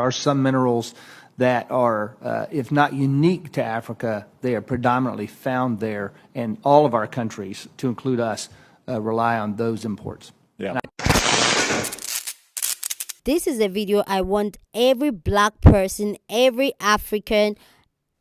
are some minerals that are, if not unique to Africa, they are predominantly found there, and all of our countries, to include us, rely on those imports. Yeah. This is a video I want every black person, every African,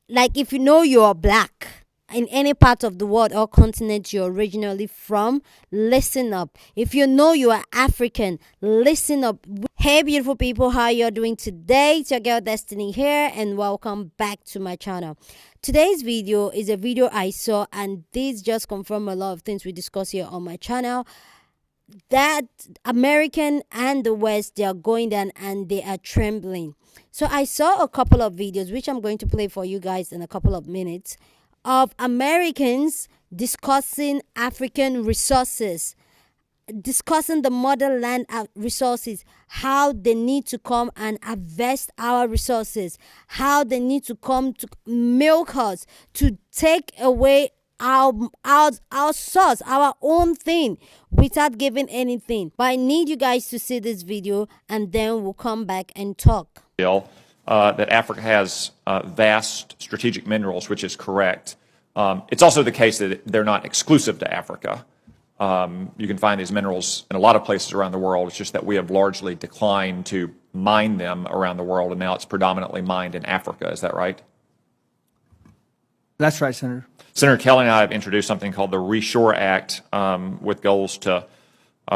like if you know you're black in any part of the world or continent you're originally from, listen up. If you know you are African, listen up. Hey beautiful people, how you're doing today? It's your girl Destiny here, and welcome back to my channel. Today's video is a video I saw, and this just confirmed a lot of things we discuss here on my channel, that American and the West, they are going down and they are trembling. So I saw a couple of videos, which I'm going to play for you guys in a couple of minutes, of Americans discussing African resources, discussing the motherland resources, how they need to come and harvest our resources, how they need to come to milk us, to take away our source, our own thing, without giving anything. But I need you guys to see this video, and then we'll come back and talk. That Africa has vast strategic minerals, which is correct. It's also the case that they're not exclusive to Africa. You can find these minerals in a lot of places around the world. It's just that we have largely declined to mine them around the world, and now it's predominantly mined in Africa. Is that right? That's right, Senator. Senator Kelly and I have introduced something called the Reshore Act with goals to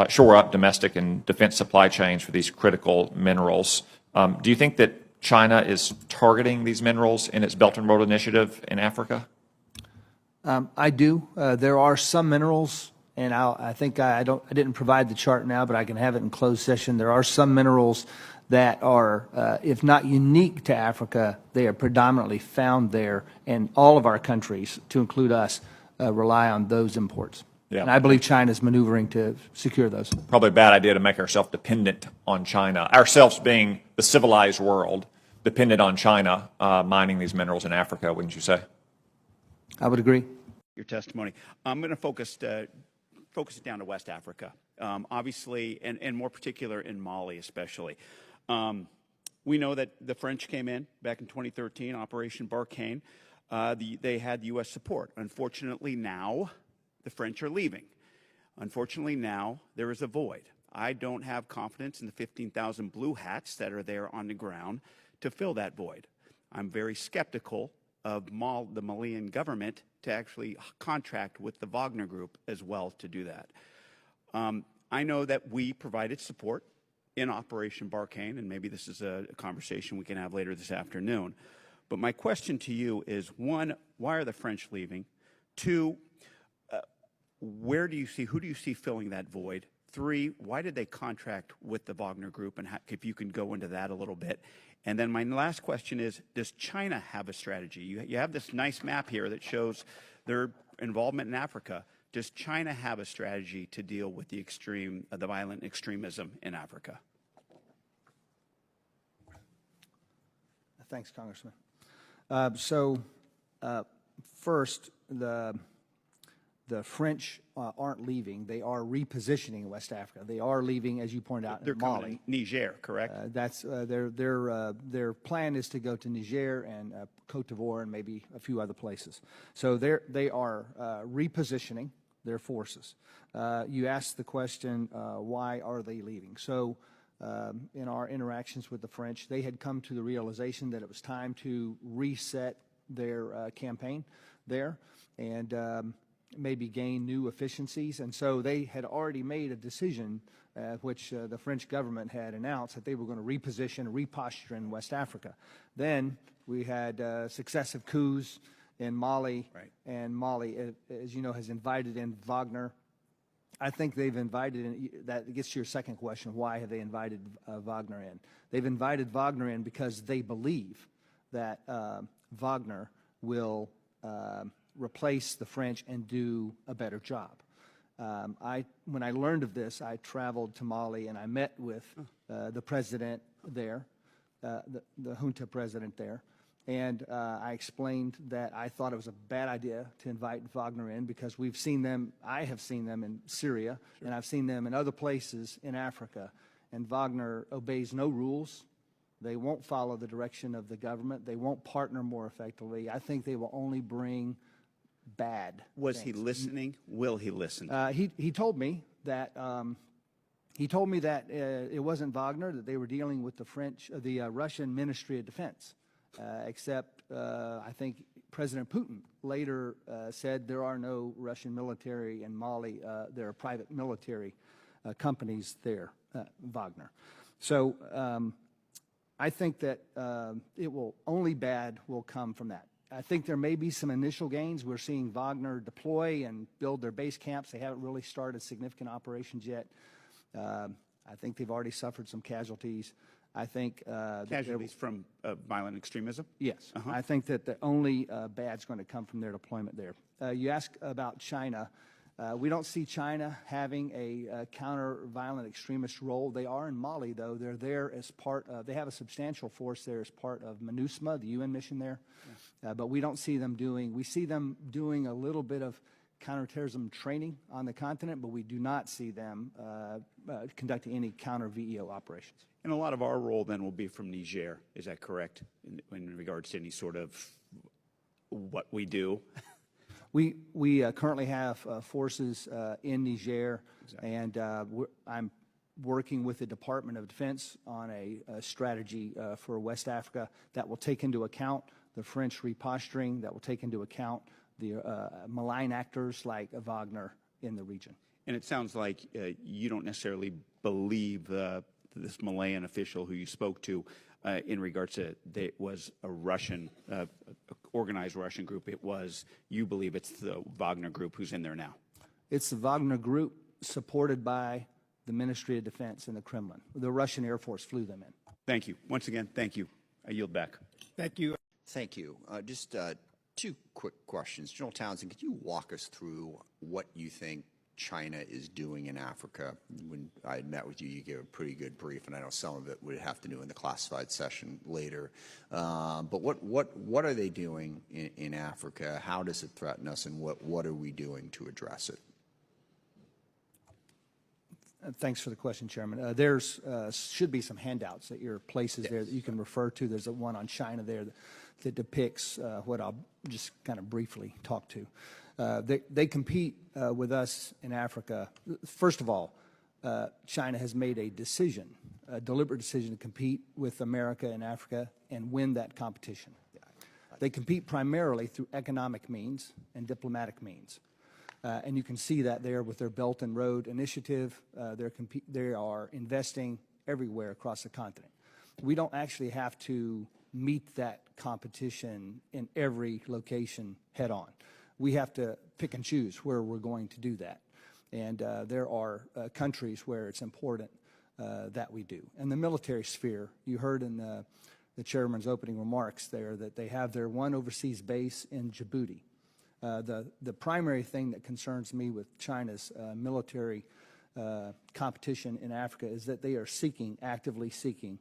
shore up domestic and defense supply chains for these critical minerals. Do you think that China is targeting these minerals in its Belt and Road Initiative in Africa? I do. There are some minerals, and I think I didn't provide the chart now, but I can have it in closed session. There are some minerals that are, if not unique to Africa, they are predominantly found there, and all of our countries, to include us, rely on those imports. Yeah. And I believe China is maneuvering to secure those. Probably a bad idea to make ourselves dependent on China, ourselves being the civilized world, dependent on China mining these minerals in Africa, wouldn't you say? I would agree. Your testimony. I'm going to focus it down to West Africa, obviously, and more particular in Mali especially. We know that the French came in back in 2013, Operation Barkhane. They had U.S. support. Unfortunately, now the French are leaving. Unfortunately, now there is a void. I don't have confidence in the 15,000 blue hats that are there on the ground to fill that void. I'm very skeptical of the Malian government to actually contract with the Wagner Group as well to do that. I know that we provided support in Operation Barkhane, and maybe this is a conversation we can have later this afternoon. But my question to you is, one, why are the French leaving? Two, who do you see filling that void? Three, why did they contract with the Wagner Group? And if you can go into that a little bit. And then my last question is, does China have a strategy? You have this nice map here that shows their involvement in Africa. Does China have a strategy to deal with the violent extremism in Africa? Thanks, Congressman. First, the French aren't leaving. They are repositioning in West Africa. They are leaving, as you pointed out, in Mali. Coming to Niger, correct? That's their plan is to go to Niger and Cote d'Ivoire and maybe a few other places. So they are repositioning their forces. You asked the question, why are they leaving? So in our interactions with the French, they had come to the realization that it was time to reset their campaign there and maybe gain new efficiencies. And so they had already made a decision, which the French government had announced, that they were going to reposition, reposture in West Africa. Then we had successive coups in Mali, right. And Mali, as you know, has invited in Wagner. I think they've invited in, that gets to your second question, why have they invited Wagner in? They've invited Wagner in because they believe that Wagner will replace the French and do a better job. When I learned of this, I traveled to Mali and I met with the president there, the junta president there, and I explained that I thought it was a bad idea to invite Wagner in because we've seen them, I have seen them in Syria, and I've seen them in other places in Africa, and Wagner obeys no rules. They won't follow the direction of the government. They won't partner more effectively. I think they will only bring bad Was he things. listening? Will he listen? He told me that it wasn't Wagner, that they were dealing with the Russian Ministry of Defense. Except I think President Putin later said there are no Russian military in Mali. There are private military companies there, Wagner. So I think that only bad will come from that. I think there may be some initial gains. We're seeing Wagner deploy and build their base camps. They haven't really started significant operations yet. I think they've already suffered some casualties. I think Casualties from violent extremism? yes. I think that the only bad's going to come from their deployment there. You ask about China. We don't see China having a counter-violent extremist role. They are in Mali, though. They're there as part of, they have a substantial force there as part of MINUSMA, the UN mission there. But we don't see them we see them doing a little bit of counterterrorism training on the continent, but we do not see them conducting any counter-VEO operations. And a lot of our role then will be from Niger. Is that correct in regards to any sort of what we do? We currently have forces in Niger, and I'm working with the Department of Defense on a strategy for West Africa that will take into account the French reposturing, that will take into account the malign actors like Wagner in the region. And it sounds like you don't necessarily believe this Malayan official who you spoke to in regards to it was a Russian, organized Russian group. You believe it's the Wagner group who's in there now. It's the Wagner group supported by the Ministry of Defense and the Kremlin. The Russian Air Force flew them in. Thank you. Once again, thank you. I yield back. Thank you. Thank you. Just two quick questions. General Townsend, could you walk us through what you think China is doing in Africa? When I met with you, you gave a pretty good brief, and I know some of it would have to do in the classified session later. But what are they doing in Africa? How does it threaten us, and what are we doing to address it? Thanks for the question, Chairman. There's should be some handouts at your places there that you can refer to. There's one on China there that depicts what I'll just kind of briefly talk to. They compete with us in Africa. First of all, China has made a deliberate decision to compete with America in Africa and win that competition. They compete primarily through economic means and diplomatic means. And you can see that there with their Belt and Road Initiative. They are investing everywhere across the continent. We don't actually have to meet that competition in every location head on. We have to pick and choose where we're going to do that. And there are countries where it's important that we do. And the military sphere, you heard in the chairman's opening remarks there that they have their one overseas base in Djibouti. The primary thing that concerns me with China's military competition in Africa is that they are actively seeking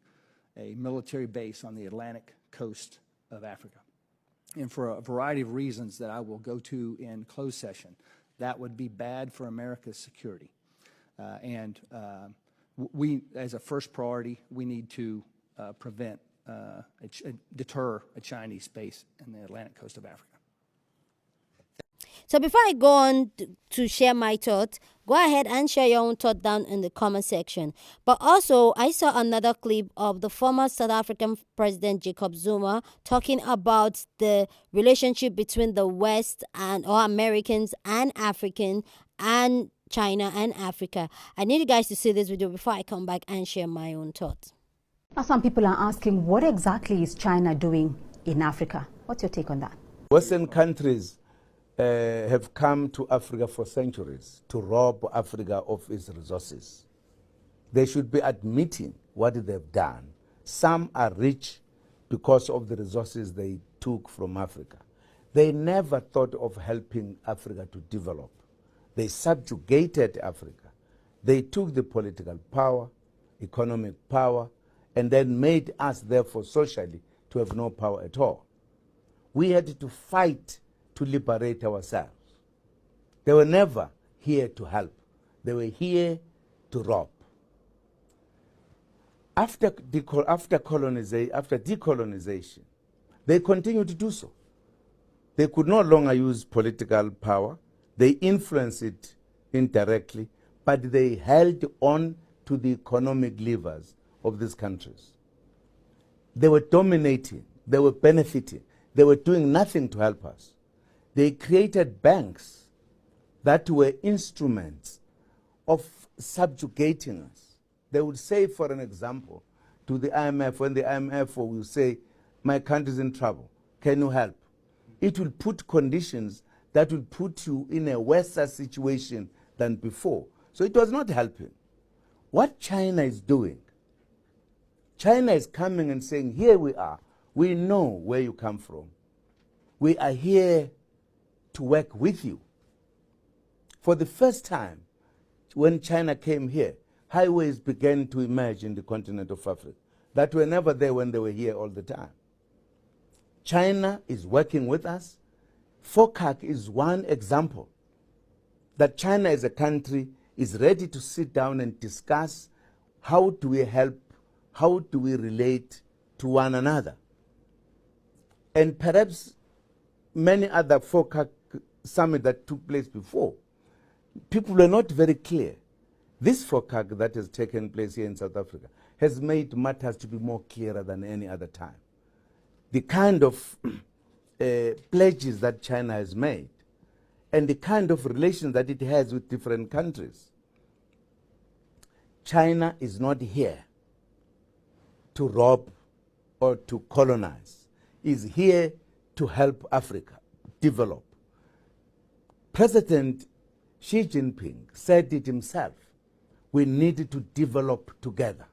a military base on the Atlantic coast of Africa. And for a variety of reasons that I will go to in closed session, that would be bad for America's security. We, as a first priority, we need to deter a Chinese base in the Atlantic coast of Africa. So before I go on to share my thoughts, go ahead and share your own thought down in the comment section. But also, I saw another clip of the former South African President Jacob Zuma talking about the relationship between the West or Americans and African and China and Africa. I need you guys to see this video before I come back and share my own thoughts. Now, some people are asking, what exactly is China doing in Africa? What's your take on that? Western countries have come to Africa for centuries to rob Africa of its resources. They should be admitting what they've done. Some are rich because of the resources they took from Africa. They never thought of helping Africa to develop. They subjugated Africa. They took the political power, economic power, and then made us, therefore, socially, to have no power at all. We had to fight to liberate ourselves. They were never here to help. They were here to rob. After decolonization, they continue to do so. They could no longer use political power. They influenced it indirectly, but they held on to the economic levers of these countries. They were dominating, they were benefiting, they were doing nothing to help us. They created banks that were instruments of subjugating us. They would say, for an example, to the IMF, when the IMF will say, my country's in trouble, can you help? It will put conditions that will put you in a worse situation than before. So it was not helping. What China is doing, China is coming and saying, here we are. We know where you come from. We are here to work with you. For the first time, when China came here, highways began to emerge in the continent of Africa that were never there when they were here all the time. China is working with us. FOCAC is one example that China as a country is ready to sit down and discuss how do we help, how do we relate to one another. And perhaps many other FOCAC summits that took place before, people were not very clear. This FOCAC that has taken place here in South Africa has made matters to be more clearer than any other time. The kind of pledges that China has made and the kind of relations that it has with different countries. China is not here to rob or to colonize. It's here to help Africa develop. President Xi Jinping said it himself. We need to develop together.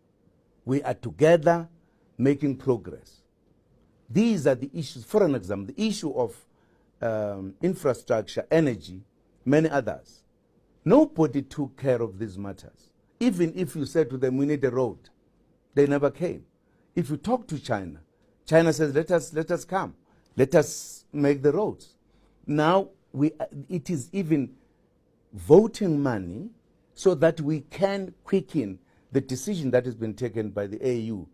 We are together making progress. These are the issues. For an example, the issue of infrastructure, energy, many others. Nobody took care of these matters. Even if you said to them, we need a road, they never came. If you talk to China, China says, let us come. Let us make the roads. Now, it is even voting money so that we can quicken the decision that has been taken by the AU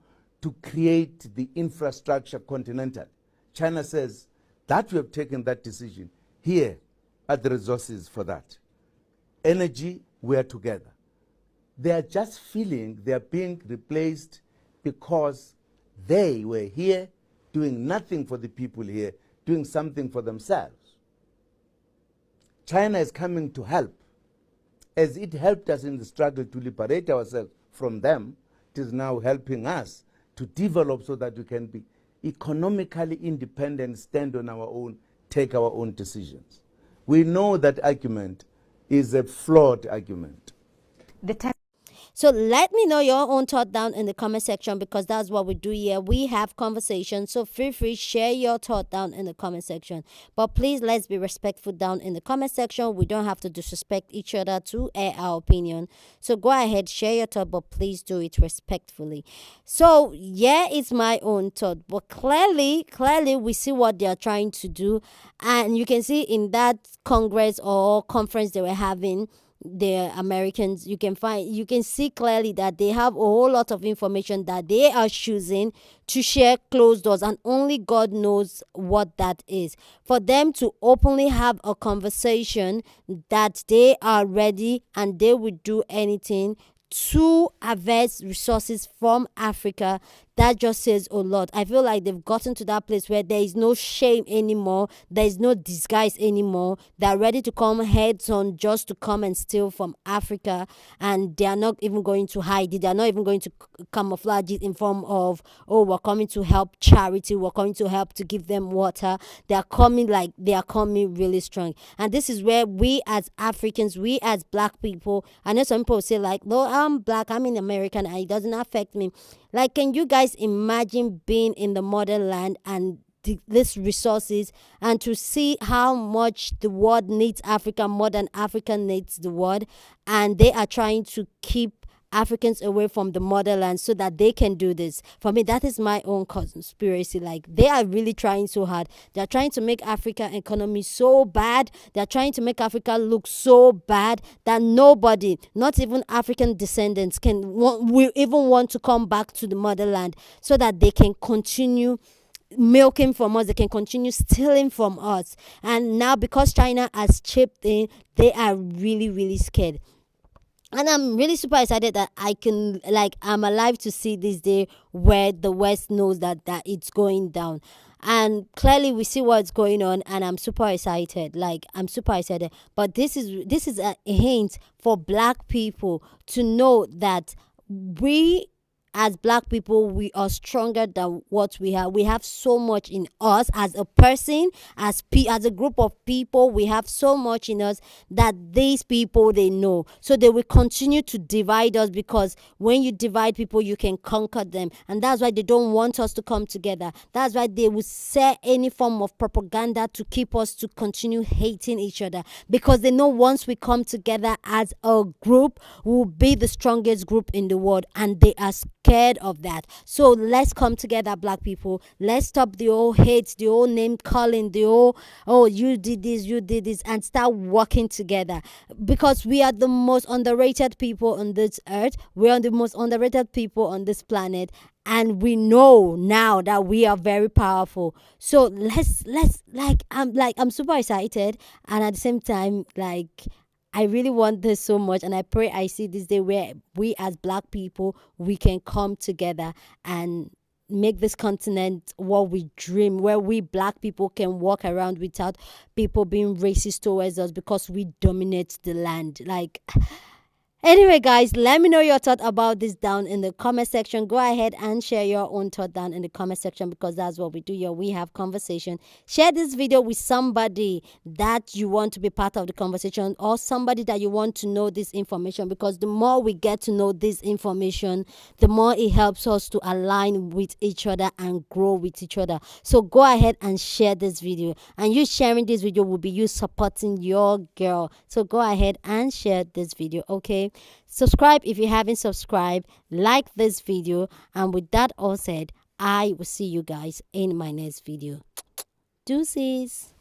to create the infrastructure continental. China says that we have taken that decision. Here are the resources for that. Energy, we are together. They are just feeling they are being replaced because they were here doing nothing for the people here, doing something for themselves. China is coming to help. As it helped us in the struggle to liberate ourselves from them, it is now helping us to develop so that we can be economically independent, stand on our own, take our own decisions. We know that argument is a flawed argument. So let me know your own thought down in the comment section, because that's what we do here. We have conversations, so feel free share your thought down in the comment section. But please, let's be respectful down in the comment section. We don't have to disrespect each other to air our opinion. So go ahead, share your thought, but please do it respectfully. So yeah, it's my own thought, but clearly we see what they are trying to do, and you can see in that Congress or conference they were having, the Americans, you can see clearly that they have a whole lot of information that they are choosing to share closed doors, and only God knows what that is. For them to openly have a conversation that they are ready and they would do anything to harvest resources from Africa, that just says a lot. I feel like they've gotten to that place where there is no shame anymore, there is no disguise anymore. They're ready to come heads on just to come and steal from Africa, and they are not even going to hide it. They are not even going to camouflage it in form of, oh, we're coming to help charity, we're coming to help to give them water. They are coming really strong. And this is where we as Africans, we as black people, I know some people say like, no, I'm black, I'm in America, and it doesn't affect me. Like, can you guys imagine being in the motherland and these resources, and to see how much the world needs Africa more than Africa needs the world, and they are trying to keep Africans away from the motherland so that they can do this. For me, that is my own conspiracy. Like, they are really trying so hard. They're trying to make Africa economy so bad. They're trying to make Africa look so bad that nobody, not even African descendants, will even want to come back to the motherland so that they can continue milking from us, they can continue stealing from us. And now, because China has chipped in, they are really, really scared. And I'm really super excited that I'm alive to see this day where the West knows that it's going down. And clearly we see what's going on, and I'm super excited. I'm super excited. But this is a hint for Black people to know that we, as Black people, we are stronger than what we have. We have so much in us as a person, as a group of people. We have so much in us that these people, they know. So they will continue to divide us, because when you divide people, you can conquer them. And that's why they don't want us to come together. That's why they will say any form of propaganda to keep us to continue hating each other, because they know once we come together as a group, we'll be the strongest group in the world, and they are scared of that. So let's come together, Black people. Let's stop the old hate, the old name calling, the old, oh, you did this, and start working together, because we are the most underrated people on this earth. We are the most underrated people on this planet, and we know now that we are very powerful. So let's I'm super excited, and at the same time, I really want this so much, and I pray I see this day where we as Black people, we can come together and make this continent what we dream, where we Black people can walk around without people being racist towards us, because we dominate the land. Anyway, guys, let me know your thought about this down in the comment section. Go ahead and share your own thought down in the comment section, because that's what we do here. We have conversation. Share this video with somebody that you want to be part of the conversation, or somebody that you want to know this information, because the more we get to know this information, the more it helps us to align with each other and grow with each other. So go ahead and share this video, and you sharing this video will be you supporting your girl. So go ahead and share this video, okay? Subscribe if you haven't subscribed, like this video, and with that all said, I will see you guys in my next video. Deuces.